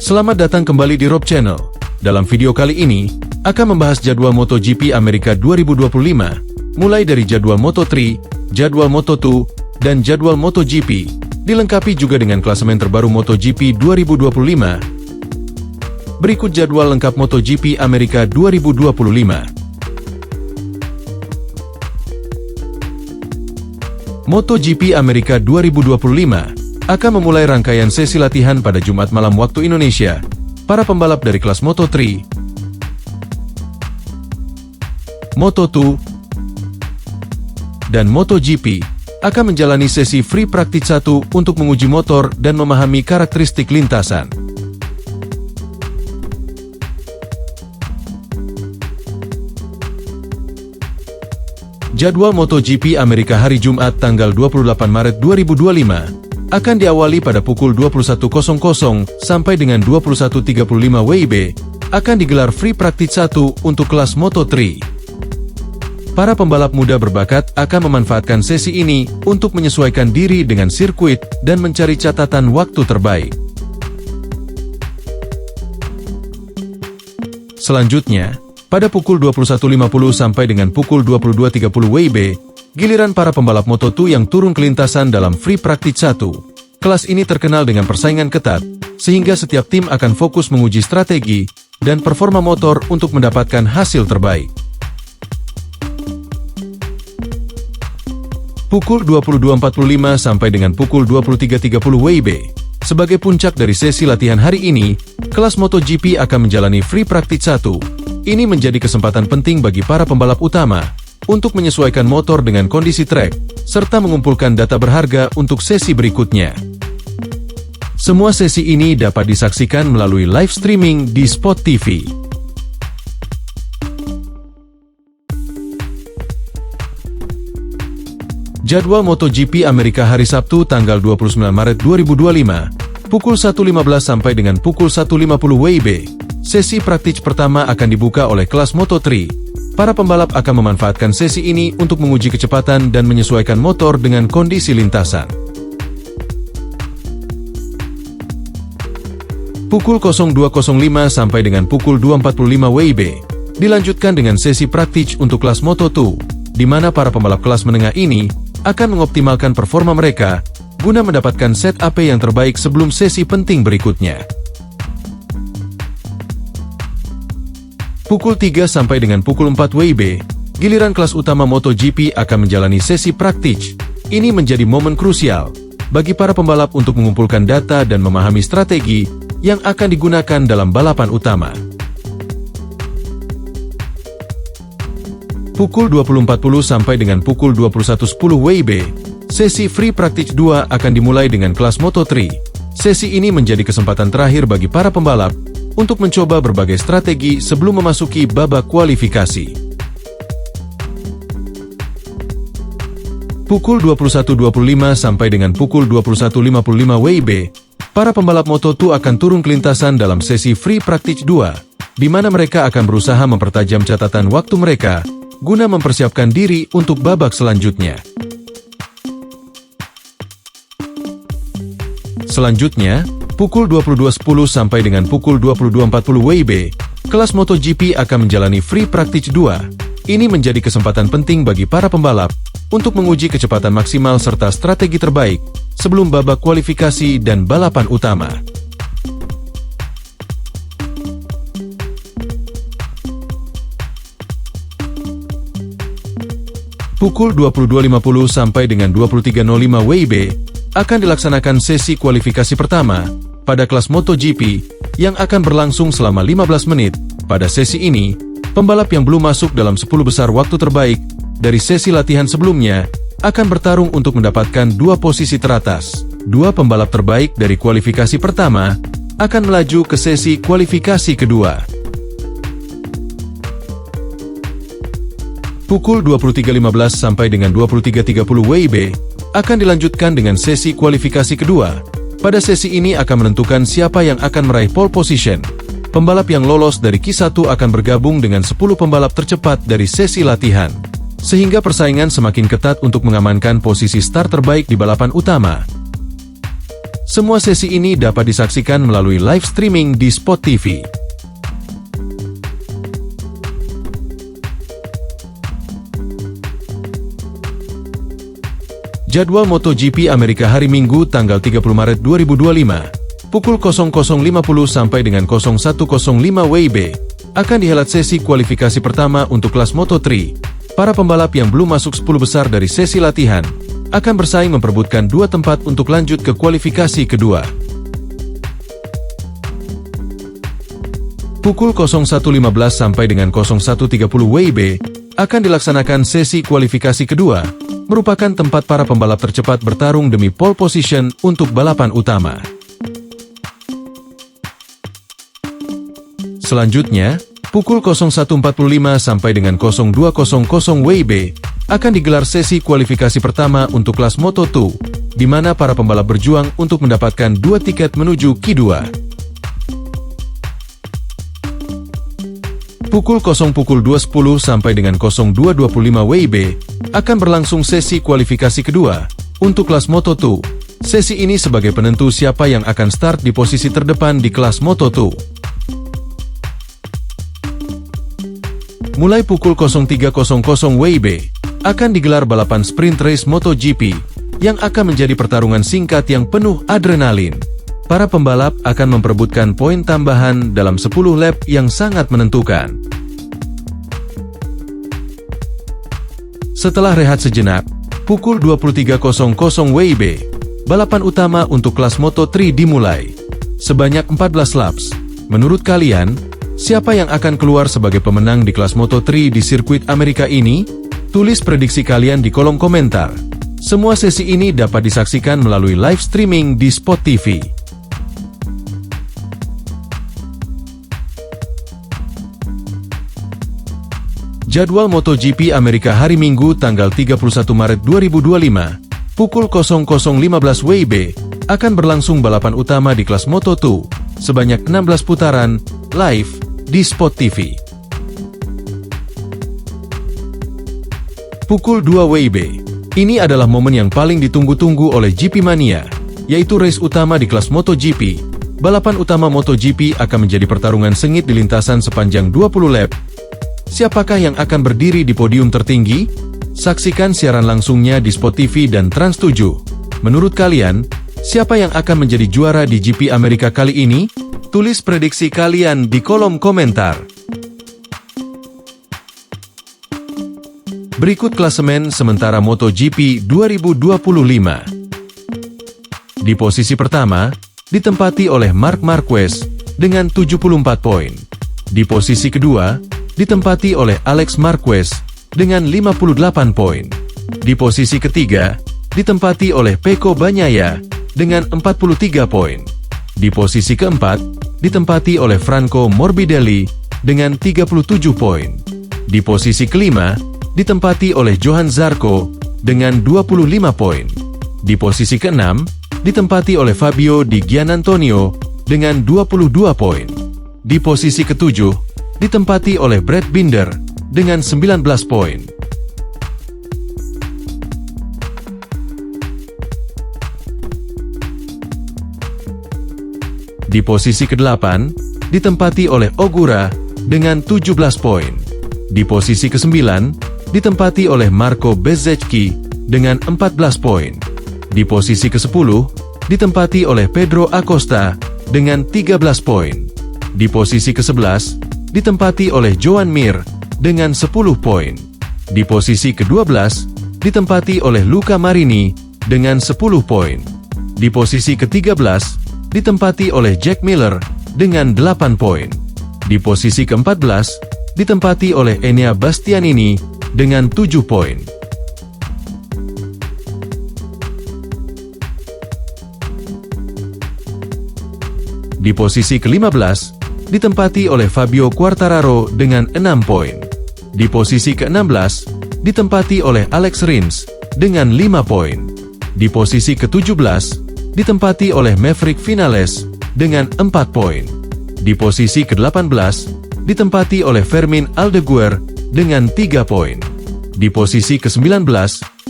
Selamat datang kembali di Rob Channel. Dalam video kali ini, akan membahas jadwal MotoGP Amerika 2025, mulai dari jadwal Moto3, jadwal Moto2, dan jadwal MotoGP, dilengkapi juga dengan klasemen terbaru MotoGP 2025. Berikut jadwal lengkap MotoGP Amerika 2025. MotoGP Amerika 2025 akan memulai rangkaian sesi latihan pada Jumat malam waktu Indonesia. Para pembalap dari kelas Moto3, Moto2, dan MotoGP akan menjalani sesi free practice 1 untuk menguji motor dan memahami karakteristik lintasan. Jadwal MotoGP Amerika hari Jumat tanggal 28 Maret 2025 akan diawali pada pukul 21.00 sampai dengan 21.35 WIB, akan digelar free practice 1 untuk kelas Moto3. Para pembalap muda berbakat akan memanfaatkan sesi ini untuk menyesuaikan diri dengan sirkuit dan mencari catatan waktu terbaik. Selanjutnya, pada pukul 21.50 sampai dengan pukul 22.30 WIB, giliran para pembalap Moto2 yang turun ke lintasan dalam free practice 1. Kelas ini terkenal dengan persaingan ketat, sehingga setiap tim akan fokus menguji strategi dan performa motor untuk mendapatkan hasil terbaik. Pukul 22.45 sampai dengan pukul 23.30 WIB. Sebagai puncak dari sesi latihan hari ini, kelas MotoGP akan menjalani free practice 1. Ini menjadi kesempatan penting bagi para pembalap utama untuk menyesuaikan motor dengan kondisi trek, serta mengumpulkan data berharga untuk sesi berikutnya. Semua sesi ini dapat disaksikan melalui live streaming di Spot TV. Jadwal MotoGP Amerika hari Sabtu tanggal 29 Maret 2025, pukul 1.15 sampai dengan pukul 1.50 WIB. Sesi praktis pertama akan dibuka oleh kelas Moto3. Para pembalap akan memanfaatkan sesi ini untuk menguji kecepatan dan menyesuaikan motor dengan kondisi lintasan. Pukul 02.05 sampai dengan pukul 2.45 WIB, dilanjutkan dengan sesi praktis untuk kelas Moto2, di mana para pembalap kelas menengah ini akan mengoptimalkan performa mereka guna mendapatkan set AP yang terbaik sebelum sesi penting berikutnya. Pukul 3 sampai dengan pukul 4 WIB, giliran kelas utama MotoGP akan menjalani sesi praktis. Ini menjadi momen krusial bagi para pembalap untuk mengumpulkan data dan memahami strategi yang akan digunakan dalam balapan utama. Pukul 20.40 sampai dengan pukul 21.10 WIB, sesi free practice 2 akan dimulai dengan kelas Moto3. Sesi ini menjadi kesempatan terakhir bagi para pembalap untuk mencoba berbagai strategi sebelum memasuki babak kualifikasi. Pukul 21.25 sampai dengan pukul 21.55 WIB, para pembalap Moto2 akan turun ke lintasan dalam sesi free practice 2, di mana mereka akan berusaha mempertajam catatan waktu mereka guna mempersiapkan diri untuk babak selanjutnya. Selanjutnya, pukul 22.10 sampai dengan pukul 22.40 WIB, kelas MotoGP akan menjalani free practice 2. Ini menjadi kesempatan penting bagi para pembalap untuk menguji kecepatan maksimal serta strategi terbaik sebelum babak kualifikasi dan balapan utama. Pukul 22.50 sampai dengan 23.05 WIB akan dilaksanakan sesi kualifikasi pertama pada kelas MotoGP yang akan berlangsung selama 15 menit. Pada sesi ini, pembalap yang belum masuk dalam 10 besar waktu terbaik dari sesi latihan sebelumnya akan bertarung untuk mendapatkan 2 posisi teratas. 2 pembalap terbaik dari kualifikasi pertama akan melaju ke sesi kualifikasi kedua. Pukul 23.15 sampai dengan 23.30 WIB akan dilanjutkan dengan sesi kualifikasi kedua. Pada sesi ini akan menentukan siapa yang akan meraih pole position. Pembalap yang lolos dari Q1 akan bergabung dengan 10 pembalap tercepat dari sesi latihan, sehingga persaingan semakin ketat untuk mengamankan posisi start terbaik di balapan utama. Semua sesi ini dapat disaksikan melalui live streaming di Sport TV. Jadwal MotoGP Amerika hari Minggu tanggal 30 Maret 2025, pukul 00.50 sampai dengan 01.05 WIB, akan dihelat sesi kualifikasi pertama untuk kelas Moto3. Para pembalap yang belum masuk 10 besar dari sesi latihan akan bersaing memperebutkan 2 tempat untuk lanjut ke kualifikasi kedua. Pukul 01.15 sampai dengan 01.30 WIB akan dilaksanakan sesi kualifikasi kedua, merupakan tempat para pembalap tercepat bertarung demi pole position untuk balapan utama. Selanjutnya, pukul 01.45 sampai dengan 02.00 WIB akan digelar sesi kualifikasi pertama untuk kelas Moto2, di mana para pembalap berjuang untuk mendapatkan 2 tiket menuju Q2. Pukul 02.10 sampai dengan 02.25 WIB akan berlangsung sesi kualifikasi kedua untuk kelas Moto2. Sesi ini sebagai penentu siapa yang akan start di posisi terdepan di kelas Moto2. Mulai pukul 03.00 WIB akan digelar balapan sprint race MotoGP yang akan menjadi pertarungan singkat yang penuh adrenalin. Para pembalap akan memperebutkan poin tambahan dalam 10 lap yang sangat menentukan. Setelah rehat sejenak, pukul 23.00 WIB, balapan utama untuk kelas Moto3 dimulai. Sebanyak 14 laps. Menurut kalian, siapa yang akan keluar sebagai pemenang di kelas Moto3 di sirkuit Amerika ini? Tulis prediksi kalian di kolom komentar. Semua sesi ini dapat disaksikan melalui live streaming di Sport TV. Jadwal MotoGP Amerika hari Minggu tanggal 31 Maret 2025, pukul 00.15 WIB, akan berlangsung balapan utama di kelas Moto2, sebanyak 16 putaran, live, di Sport TV. Pukul 2 WIB, ini adalah momen yang paling ditunggu-tunggu oleh GP Mania, yaitu race utama di kelas MotoGP. Balapan utama MotoGP akan menjadi pertarungan sengit di lintasan sepanjang 20 lap. Siapakah yang akan berdiri di podium tertinggi? Saksikan siaran langsungnya di Sport TV dan Trans7. Menurut kalian, siapa yang akan menjadi juara di GP Amerika kali ini? Tulis prediksi kalian di kolom komentar. Berikut klasemen sementara MotoGP 2025. Di posisi pertama, ditempati oleh Marc Marquez dengan 74 poin. Di posisi kedua, ditempati oleh Alex Marquez dengan 58 poin. Di posisi ketiga, ditempati oleh Pecco Bagnaia dengan 43 poin. Di posisi keempat, ditempati oleh Franco Morbidelli dengan 37 poin. Di posisi kelima, ditempati oleh Johann Zarco dengan 25 poin. Di posisi keenam, ditempati oleh Fabio Di Giannantonio dengan 22 poin. Di posisi ketujuh, ditempati oleh Brad Binder dengan 19 poin. Di posisi ke-8, ditempati oleh Ogura dengan 17 poin. Di posisi ke-9, ditempati oleh Marco Bezzecchi dengan 14 poin. Di posisi ke-10, ditempati oleh Pedro Acosta dengan 13 poin. Di posisi ke-11, ditempati oleh Joan Mir dengan 10 poin. Di posisi ke-12, ditempati oleh Luca Marini dengan 10 poin. Di posisi ke-13, ditempati oleh Jack Miller dengan 8 poin. Di posisi ke-14, ditempati oleh Enea Bastianini dengan 7 poin. Di posisi ke-15, ditempati oleh Fabio Quartararo dengan 6 poin. Di posisi ke-16, ditempati oleh Alex Rins dengan 5 poin. Di posisi ke-17, ditempati oleh Maverick Vinales dengan 4 poin. Di posisi ke-18, ditempati oleh Fermin Aldeguer dengan 3 poin. Di posisi ke-19,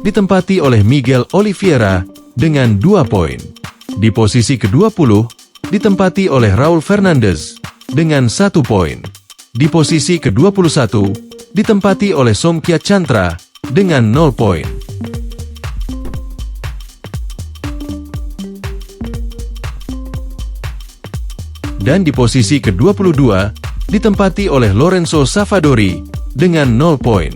ditempati oleh Miguel Oliveira dengan 2 poin. Di posisi ke-20, ditempati oleh Raul Fernandez dengan 1 poin. Di posisi ke-21, ditempati oleh Somkya Chantra dengan 0 poin. Dan di posisi ke-22, ditempati oleh Lorenzo Savadori dengan 0 poin.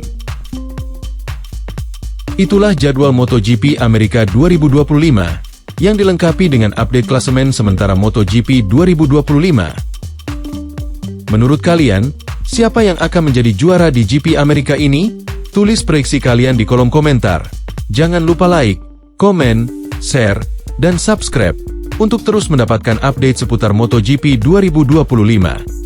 Itulah jadwal MotoGP Amerika 2025 yang dilengkapi dengan update klasemen sementara MotoGP 2025. Menurut kalian, siapa yang akan menjadi juara di GP Amerika ini? Tulis prediksi kalian di kolom komentar. Jangan lupa like, komen, share, dan subscribe untuk terus mendapatkan update seputar MotoGP 2025.